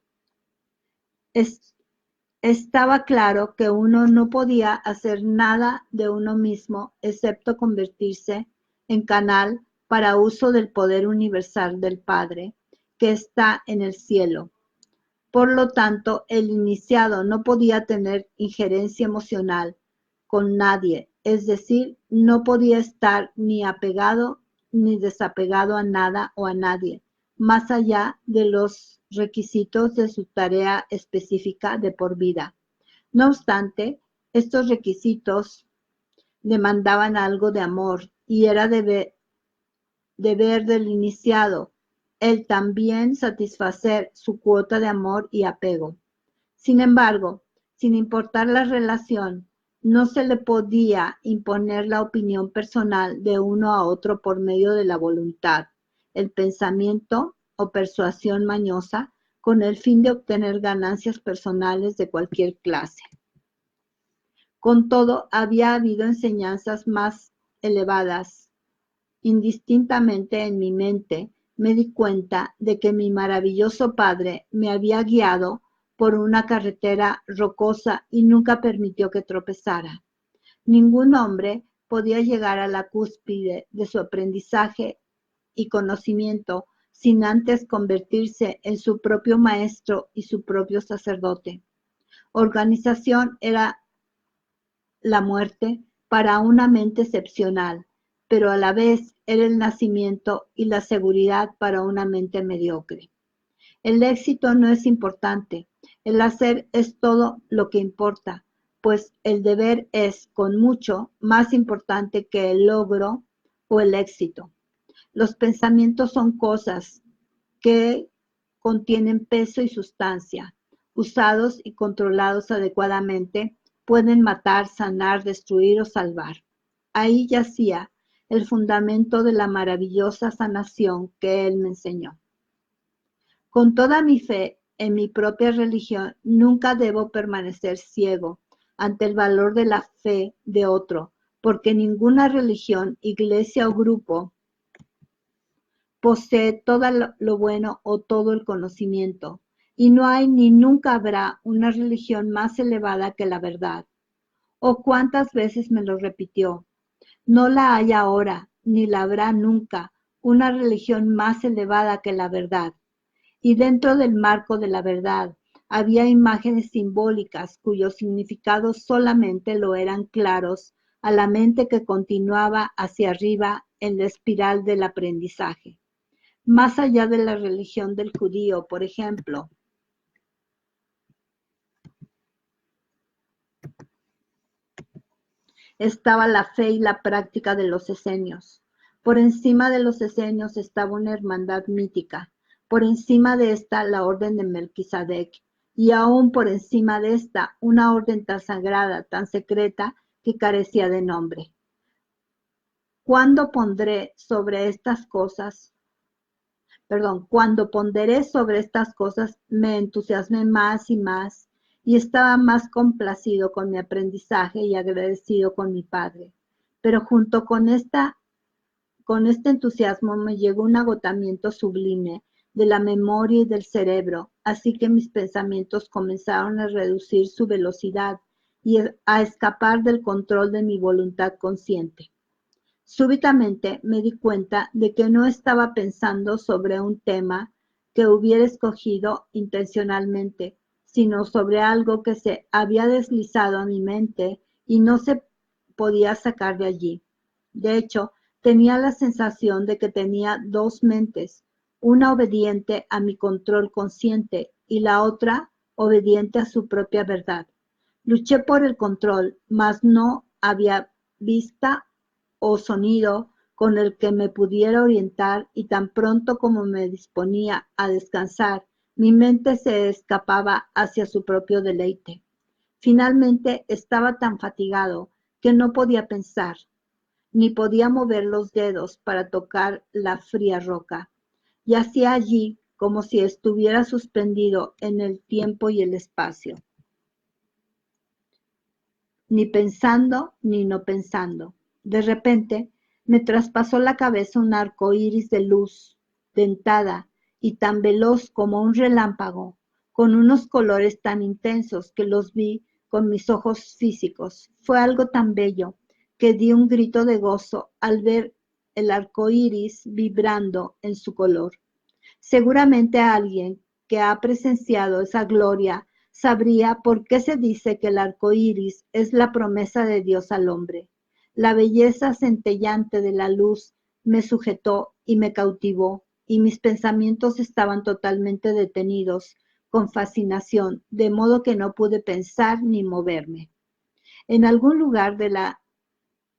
Estaba claro que uno no podía hacer nada de uno mismo excepto convertirse en canal para uso del poder universal del Padre que está en el cielo. Por lo tanto, el iniciado no podía tener injerencia emocional con nadie, es decir, no podía estar ni apegado ni desapegado a nada o a nadie, más allá de los requisitos de su tarea específica de por vida. No obstante, estos requisitos demandaban algo de amor y era deber del iniciado el también satisfacer su cuota de amor y apego. Sin embargo, sin importar la relación, no se le podía imponer la opinión personal de uno a otro por medio de la voluntad, el pensamiento o persuasión mañosa con el fin de obtener ganancias personales de cualquier clase. Con todo, había habido enseñanzas más elevadas. Indistintamente en mi mente me di cuenta de que mi maravilloso Padre me había guiado por una carretera rocosa y nunca permitió que tropezara. Ningún hombre podía llegar a la cúspide de su aprendizaje y conocimiento sin antes convertirse en su propio maestro y su propio sacerdote. Organización era la muerte para una mente excepcional, pero a la vez era el nacimiento y la seguridad para una mente mediocre. El éxito no es importante, el hacer es todo lo que importa, pues el deber es, con mucho, más importante que el logro o el éxito. Los pensamientos son cosas que contienen peso y sustancia. Usados y controlados adecuadamente, pueden matar, sanar, destruir o salvar. Ahí yacía el fundamento de la maravillosa sanación que él me enseñó. Con toda mi fe en mi propia religión, nunca debo permanecer ciego ante el valor de la fe de otro, porque ninguna religión, iglesia o grupo posee todo lo bueno o todo el conocimiento, y no hay ni nunca habrá una religión más elevada que la verdad. ¿O cuántas veces me lo repitió? No la hay ahora, ni la habrá nunca, una religión más elevada que la verdad. Y dentro del marco de la verdad había imágenes simbólicas cuyos significados solamente lo eran claros a la mente que continuaba hacia arriba en la espiral del aprendizaje. Más allá de la religión del judío, por ejemplo, estaba la fe y la práctica de los esenios. Por encima de los esenios estaba una hermandad mítica, por encima de esta la orden de Melquisedec, y aún por encima de esta una orden tan sagrada, tan secreta, que carecía de nombre. Cuando ponderé sobre estas cosas, me entusiasmé más y más, y estaba más complacido con mi aprendizaje y agradecido con mi Padre. Pero junto con este entusiasmo me llegó un agotamiento sublime de la memoria y del cerebro, así que mis pensamientos comenzaron a reducir su velocidad y a escapar del control de mi voluntad consciente. Súbitamente me di cuenta de que no estaba pensando sobre un tema que hubiera escogido intencionalmente, sino sobre algo que se había deslizado a mi mente y no se podía sacar de allí. De hecho, tenía la sensación de que tenía dos mentes, una obediente a mi control consciente y la otra obediente a su propia verdad. Luché por el control, mas no había vista o sonido con el que me pudiera orientar, y tan pronto como me disponía a descansar, mi mente se escapaba hacia su propio deleite. Finalmente estaba tan fatigado que no podía pensar, ni podía mover los dedos para tocar la fría roca. Yacía allí como si estuviera suspendido en el tiempo y el espacio, ni pensando ni no pensando. De repente me traspasó la cabeza un arco iris de luz dentada y tan veloz como un relámpago, con unos colores tan intensos que los vi con mis ojos físicos. Fue algo tan bello que di un grito de gozo al ver el arco iris vibrando en su color. Seguramente alguien que ha presenciado esa gloria sabría por qué se dice que el arco iris es la promesa de Dios al hombre. La belleza centellante de la luz me sujetó y me cautivó. y mis pensamientos estaban totalmente detenidos con fascinación, de modo que no pude pensar ni moverme. En algún lugar de la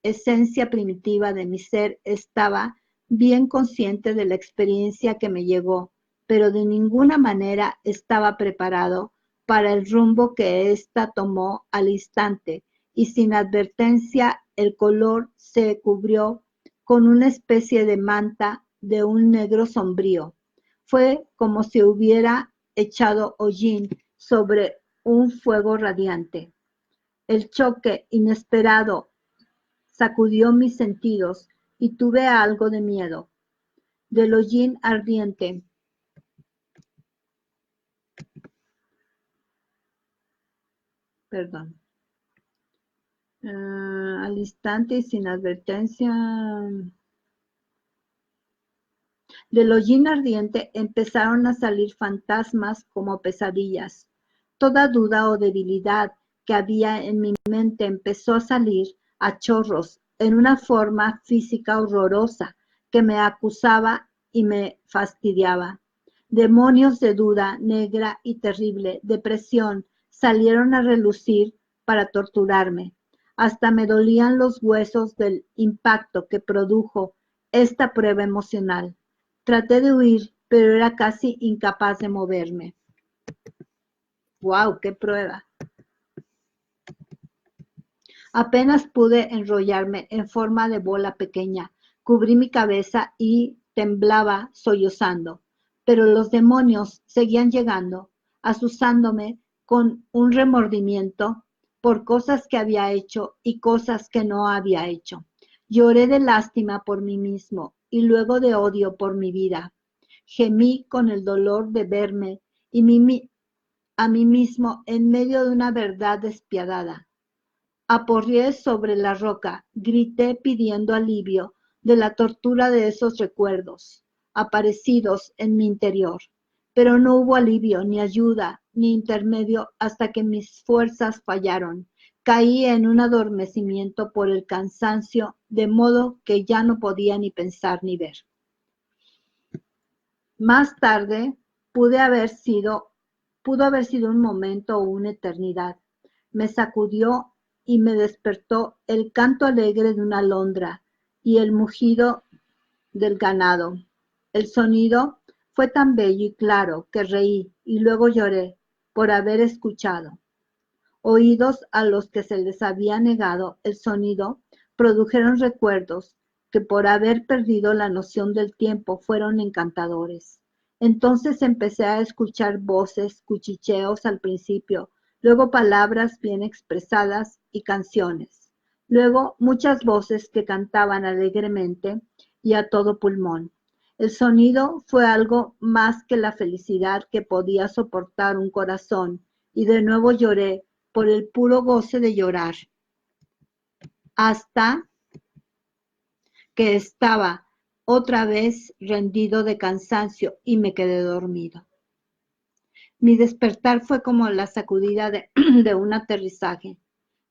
esencia primitiva de mi ser estaba bien consciente de la experiencia que me llegó, pero de ninguna manera estaba preparado para el rumbo que ésta tomó al instante, y sin advertencia el color se cubrió con una especie de manta de un negro sombrío. Fue como si hubiera echado hollín sobre un fuego radiante. El choque inesperado sacudió mis sentidos y tuve algo de miedo. Del hollín ardiente, perdón, al instante y sin advertencia. Del hollín ardiente empezaron a salir fantasmas como pesadillas. Toda duda o debilidad que había en mi mente empezó a salir a chorros en una forma física horrorosa que me acusaba y me fastidiaba. Demonios de duda negra y terrible, depresión, salieron a relucir para torturarme. Hasta me dolían los huesos del impacto que produjo esta prueba emocional. Traté de huir, pero era casi incapaz de moverme. ¡Wow! ¡Qué prueba! Apenas pude enrollarme en forma de bola pequeña. Cubrí mi cabeza y temblaba sollozando. Pero los demonios seguían llegando, asusándome con un remordimiento por cosas que había hecho y cosas que no había hecho. Lloré de lástima por mí mismo y luego de odio por mi vida. Gemí con el dolor de verme y a mí mismo en medio de una verdad despiadada. Aporreé sobre la roca, grité pidiendo alivio de la tortura de esos recuerdos aparecidos en mi interior, pero no hubo alivio, ni ayuda, ni intermedio hasta que mis fuerzas fallaron. Caí en un adormecimiento por el cansancio, de modo que ya no podía ni pensar ni ver. Más tarde pudo haber sido un momento o una eternidad. Me sacudió y me despertó el canto alegre de una alondra y el mugido del ganado. El sonido fue tan bello y claro que reí y luego lloré por haber escuchado. Oídos a los que se les había negado el sonido produjeron recuerdos que por haber perdido la noción del tiempo fueron encantadores. Entonces empecé a escuchar voces, cuchicheos al principio, luego palabras bien expresadas y canciones. Luego muchas voces que cantaban alegremente y a todo pulmón. El sonido fue algo más que la felicidad que podía soportar un corazón, y de nuevo lloré por el puro goce de llorar, hasta que estaba otra vez rendido de cansancio y me quedé dormido. Mi despertar fue como la sacudida de un aterrizaje.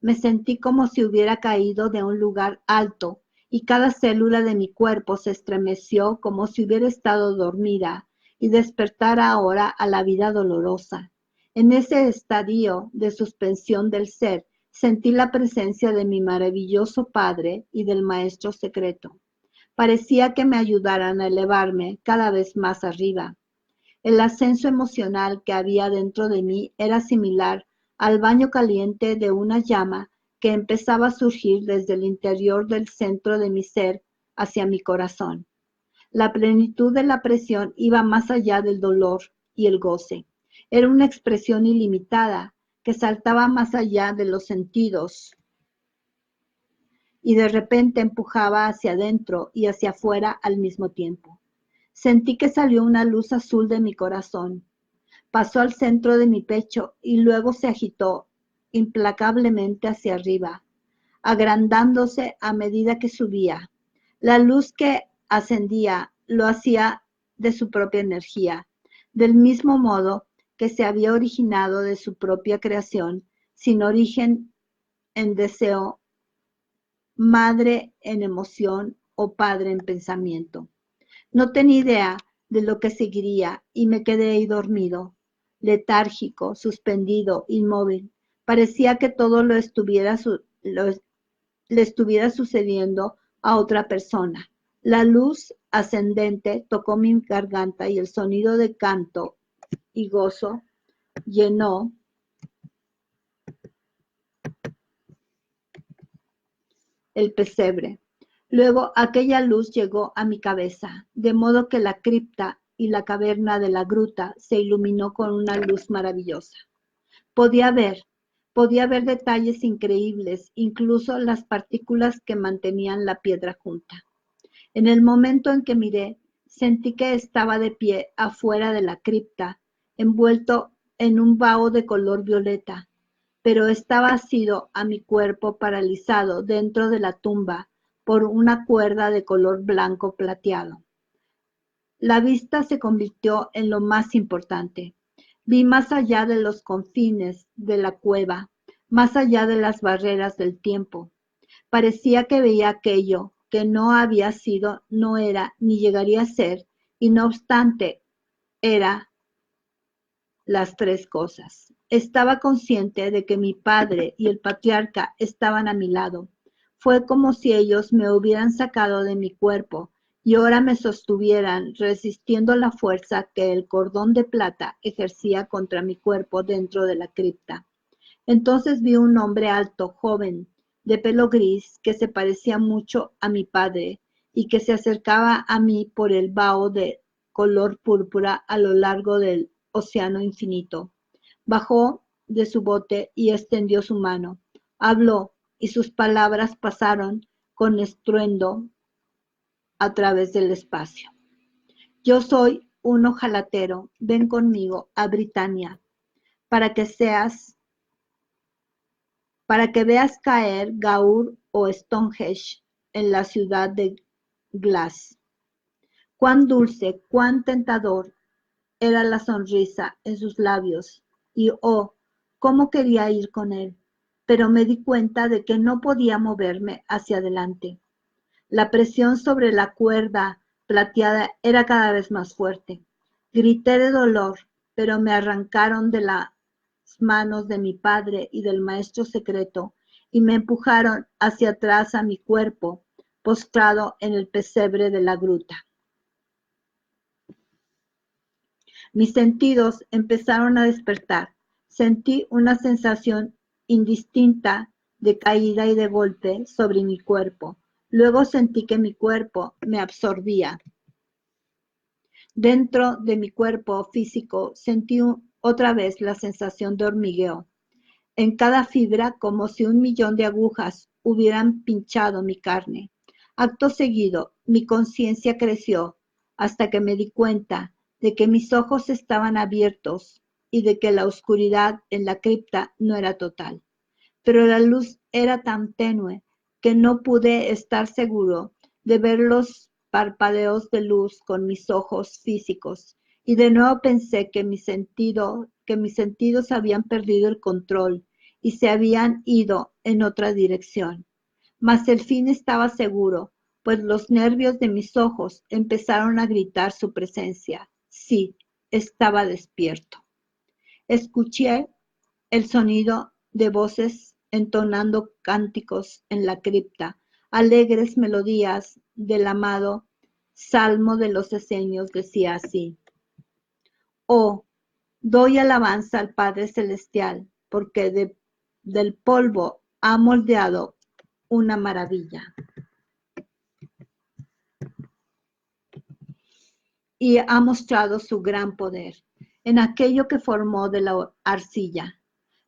Me sentí como si hubiera caído de un lugar alto y cada célula de mi cuerpo se estremeció como si hubiera estado dormida y despertara ahora a la vida dolorosa. En ese estadio de suspensión del ser, sentí la presencia de mi maravilloso Padre y del Maestro secreto. Parecía que me ayudaran a elevarme cada vez más arriba. El ascenso emocional que había dentro de mí era similar al baño caliente de una llama que empezaba a surgir desde el interior del centro de mi ser hacia mi corazón. La plenitud de la presión iba más allá del dolor y el goce. Era una expresión ilimitada que saltaba más allá de los sentidos y de repente empujaba hacia adentro y hacia afuera al mismo tiempo. Sentí que salió una luz azul de mi corazón, pasó al centro de mi pecho y luego se agitó implacablemente hacia arriba, agrandándose a medida que subía. La luz que ascendía lo hacía de su propia energía, del mismo modo que se había originado de su propia creación, sin origen en deseo, madre en emoción o padre en pensamiento. No tenía idea de lo que seguiría y me quedé ahí dormido, letárgico, suspendido, inmóvil. Parecía que todo le estuviera sucediendo a otra persona. La luz ascendente tocó mi garganta y el sonido de canto y gozo llenó el pesebre. Luego aquella luz llegó a mi cabeza, de modo que la cripta y la caverna de la gruta se iluminó con una luz maravillosa. Podía ver detalles increíbles, incluso las partículas que mantenían la piedra junta. En el momento en que miré, sentí que estaba de pie afuera de la cripta, envuelto en un vaho de color violeta, pero estaba asido a mi cuerpo paralizado dentro de la tumba por una cuerda de color blanco plateado. La vista se convirtió en lo más importante. Vi más allá de los confines de la cueva, más allá de las barreras del tiempo. Parecía que veía aquello que no había sido, no era, ni llegaría a ser, y no obstante, era las tres cosas. Estaba consciente de que mi padre y el patriarca estaban a mi lado. Fue como si ellos me hubieran sacado de mi cuerpo y ahora me sostuvieran resistiendo la fuerza que el cordón de plata ejercía contra mi cuerpo dentro de la cripta. Entonces vi un hombre alto, joven, de pelo gris, que se parecía mucho a mi padre y que se acercaba a mí por el vaho de color púrpura a lo largo del océano infinito. Bajó de su bote y extendió su mano. Habló y sus palabras pasaron con estruendo a través del espacio. Yo soy un ojalatero. Ven conmigo a Britania para que veas caer Gaur o Stonehenge en la ciudad de Glass. Cuán dulce, cuán tentador era la sonrisa en sus labios, y oh, cómo quería ir con él, pero me di cuenta de que no podía moverme hacia adelante. La presión sobre la cuerda plateada era cada vez más fuerte. Grité de dolor, pero me arrancaron de las manos de mi padre y del maestro secreto y me empujaron hacia atrás a mi cuerpo, postrado en el pesebre de la gruta. Mis sentidos empezaron a despertar. Sentí una sensación indistinta de caída y de golpe sobre mi cuerpo. Luego sentí que mi cuerpo me absorbía. Dentro de mi cuerpo físico sentí otra vez la sensación de hormigueo. En cada fibra, como si 1.000.000 de agujas hubieran pinchado mi carne. Acto seguido, mi conciencia creció hasta que me di cuenta de que mis ojos estaban abiertos y de que la oscuridad en la cripta no era total. Pero la luz era tan tenue que no pude estar seguro de ver los parpadeos de luz con mis ojos físicos, y de nuevo pensé que mis sentidos habían perdido el control y se habían ido en otra dirección. Mas el fin estaba seguro, pues los nervios de mis ojos empezaron a gritar su presencia. Sí, estaba despierto. Escuché el sonido de voces entonando cánticos en la cripta, alegres melodías del amado Salmo de los Esenios decía así: Oh, doy alabanza al Padre Celestial, porque del polvo ha moldeado una maravilla y ha mostrado su gran poder en aquello que formó de la arcilla.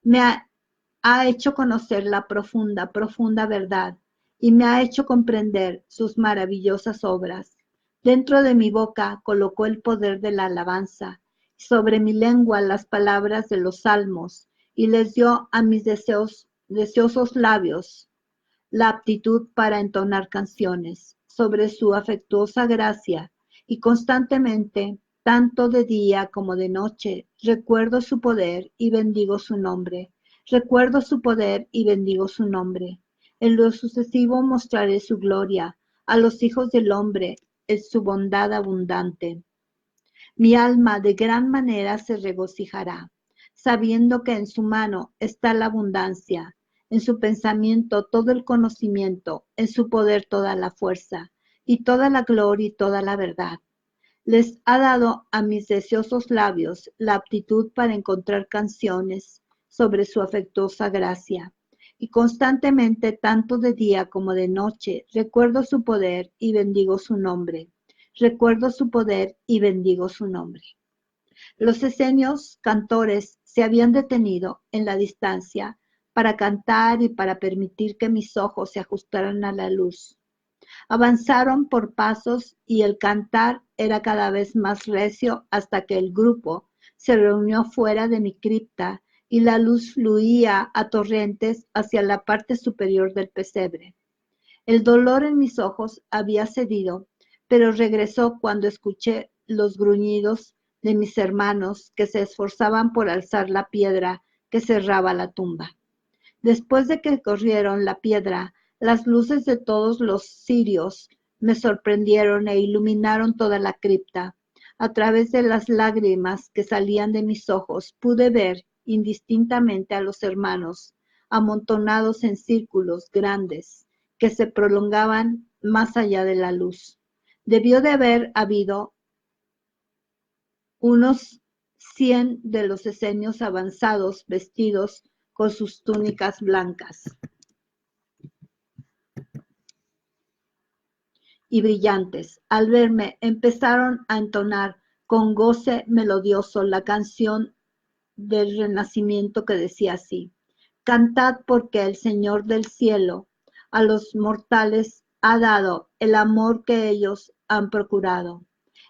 Me ha hecho conocer la profunda, profunda verdad y me ha hecho comprender sus maravillosas obras. Dentro de mi boca colocó el poder de la alabanza, sobre mi lengua las palabras de los salmos y les dio a mis deseosos labios la aptitud para entonar canciones sobre su afectuosa gracia y constantemente, tanto de día como de noche, recuerdo su poder y bendigo su nombre. Recuerdo su poder y bendigo su nombre. En lo sucesivo mostraré su gloria a los hijos del hombre en su bondad abundante. Mi alma de gran manera se regocijará, sabiendo que en su mano está la abundancia, en su pensamiento todo el conocimiento, en su poder toda la fuerza, y toda la gloria y toda la verdad. Les ha dado a mis deseosos labios la aptitud para encontrar canciones sobre su afectuosa gracia. Y constantemente, tanto de día como de noche, recuerdo su poder y bendigo su nombre. Recuerdo su poder y bendigo su nombre. Los esenios cantores se habían detenido en la distancia para cantar y para permitir que mis ojos se ajustaran a la luz. Avanzaron por pasos y el cantar era cada vez más recio hasta que el grupo se reunió fuera de mi cripta y la luz fluía a torrentes hacia la parte superior del pesebre. El dolor en mis ojos había cedido, pero regresó cuando escuché los gruñidos de mis hermanos que se esforzaban por alzar la piedra que cerraba la tumba. Después de que corrieron la piedra, las luces de todos los cirios me sorprendieron e iluminaron toda la cripta. A través de las lágrimas que salían de mis ojos, pude ver indistintamente a los hermanos, amontonados en círculos grandes que se prolongaban más allá de la luz. Debió de haber habido unos 100 de los esenios avanzados vestidos con sus túnicas blancas y brillantes. Al verme, empezaron a entonar con goce melodioso la canción del renacimiento que decía así: Cantad porque el Señor del cielo a los mortales ha dado el amor que ellos han procurado,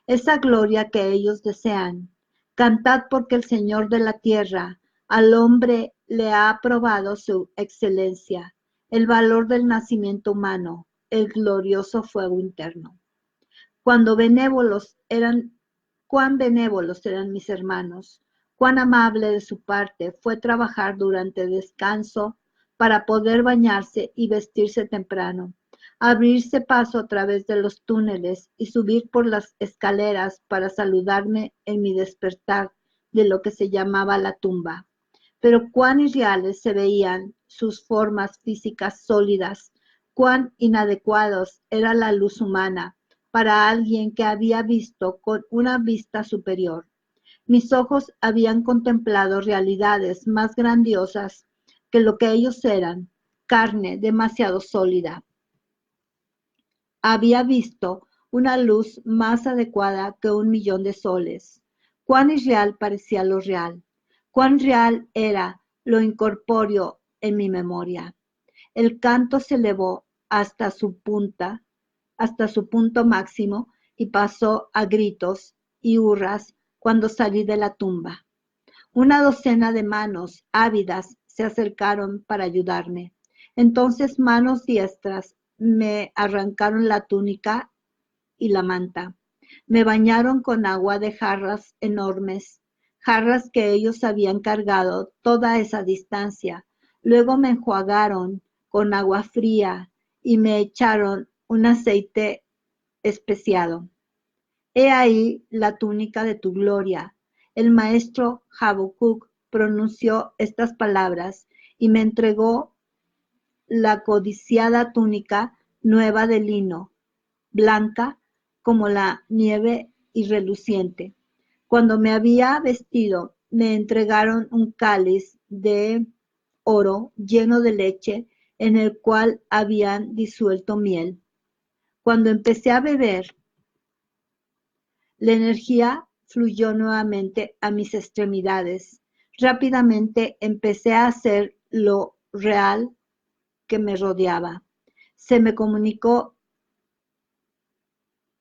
esa gloria que ellos desean. Cantad porque el Señor de la tierra al hombre le ha aprobado su excelencia, el valor del nacimiento humano, el glorioso fuego interno. Cuán benévolos eran mis hermanos, cuán amable de su parte fue trabajar durante el descanso para poder bañarse y vestirse temprano, abrirse paso a través de los túneles y subir por las escaleras para saludarme en mi despertar de lo que se llamaba la tumba. Pero cuán irreales se veían sus formas físicas sólidas, cuán inadecuados era la luz humana para alguien que había visto con una vista superior. Mis ojos habían contemplado realidades más grandiosas que lo que ellos eran, carne demasiado sólida. Había visto una luz más adecuada que 1.000.000 de soles. Cuán irreal parecía lo real, cuán real era lo incorpóreo en mi memoria. El canto se elevó hasta su punto máximo y pasó a gritos y hurras cuando salí de la tumba. Una docena de manos ávidas se acercaron para ayudarme. Entonces manos diestras me arrancaron la túnica y la manta. Me bañaron con agua de jarras enormes, jarras que ellos habían cargado toda esa distancia. Luego me enjuagaron con agua fría y me echaron un aceite especiado. He ahí la túnica de tu gloria. El maestro Habacuc pronunció estas palabras y me entregó la codiciada túnica nueva de lino, blanca como la nieve y reluciente. Cuando me había vestido, me entregaron un cáliz de oro lleno de leche en el cual habían disuelto miel. Cuando empecé a beber, la energía fluyó nuevamente a mis extremidades. Rápidamente empecé a hacer lo real que me rodeaba. Se me comunicó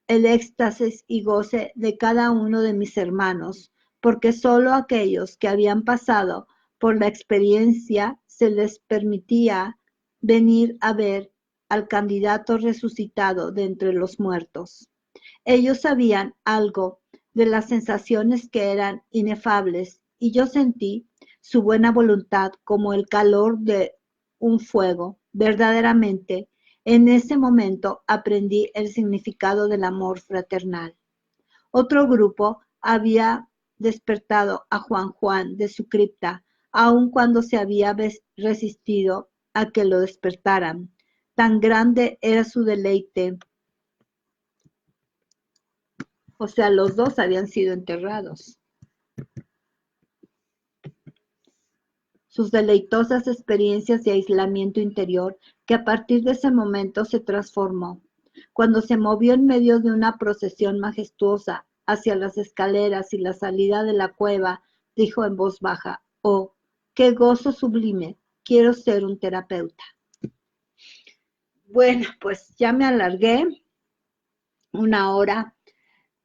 el éxtasis y goce de cada uno de mis hermanos, porque solo aquellos que habían pasado por la experiencia se les permitía venir a ver al candidato resucitado de entre los muertos. Ellos sabían algo de las sensaciones que eran inefables y yo sentí su buena voluntad como el calor de un fuego. Verdaderamente, en ese momento aprendí el significado del amor fraternal. Otro grupo había despertado a Juan Juan de su cripta, aun cuando se había resistido a que lo despertaran. Tan grande era su deleite. O sea, los dos habían sido enterrados. Sus deleitosas experiencias de aislamiento interior, que a partir de ese momento se transformó. Cuando se movió en medio de una procesión majestuosa hacia las escaleras y la salida de la cueva, dijo en voz baja: «Oh, qué gozo sublime, quiero ser un terapeuta». Bueno, pues ya me alargué 1 hora,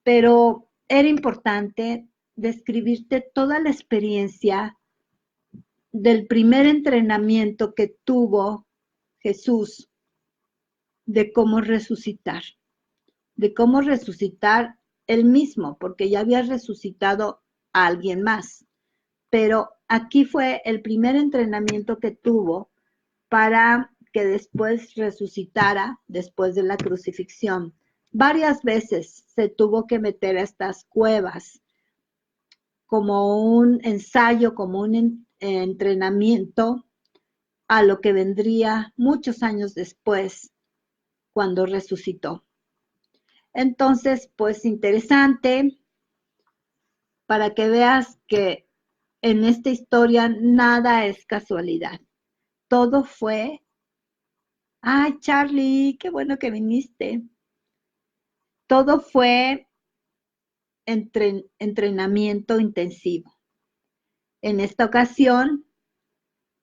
pero era importante describirte toda la experiencia del primer entrenamiento que tuvo Jesús de cómo resucitar él mismo, porque ya había resucitado a alguien más. Pero aquí fue el primer entrenamiento que tuvo para que después resucitara después de la crucifixión. Varias veces se tuvo que meter a estas cuevas como un ensayo, como un entrenamiento a lo que vendría muchos años después, cuando resucitó. Entonces, pues interesante, para que veas que en esta historia nada es casualidad. Todo fue... ¡Ay, Charlie! ¡Qué bueno que viniste! Todo fue entrenamiento intensivo. En esta ocasión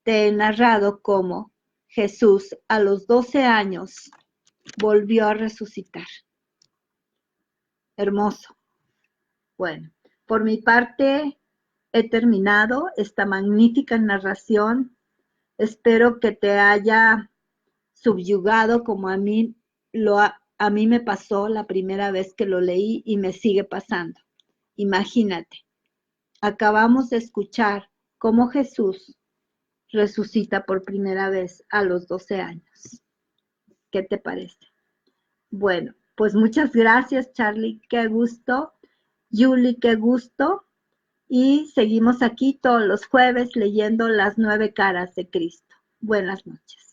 te he narrado cómo Jesús a los 12 años volvió a resucitar. Hermoso. Bueno, por mi parte he terminado esta magnífica narración. Espero que te haya subyugado como a mí me pasó la primera vez que lo leí y me sigue pasando. Imagínate, acabamos de escuchar cómo Jesús resucita por primera vez a los 12 años. ¿Qué te parece? Bueno, pues muchas gracias, Charlie, qué gusto. Julie, qué gusto. Y seguimos aquí todos los jueves leyendo las 9 caras de Cristo. Buenas noches.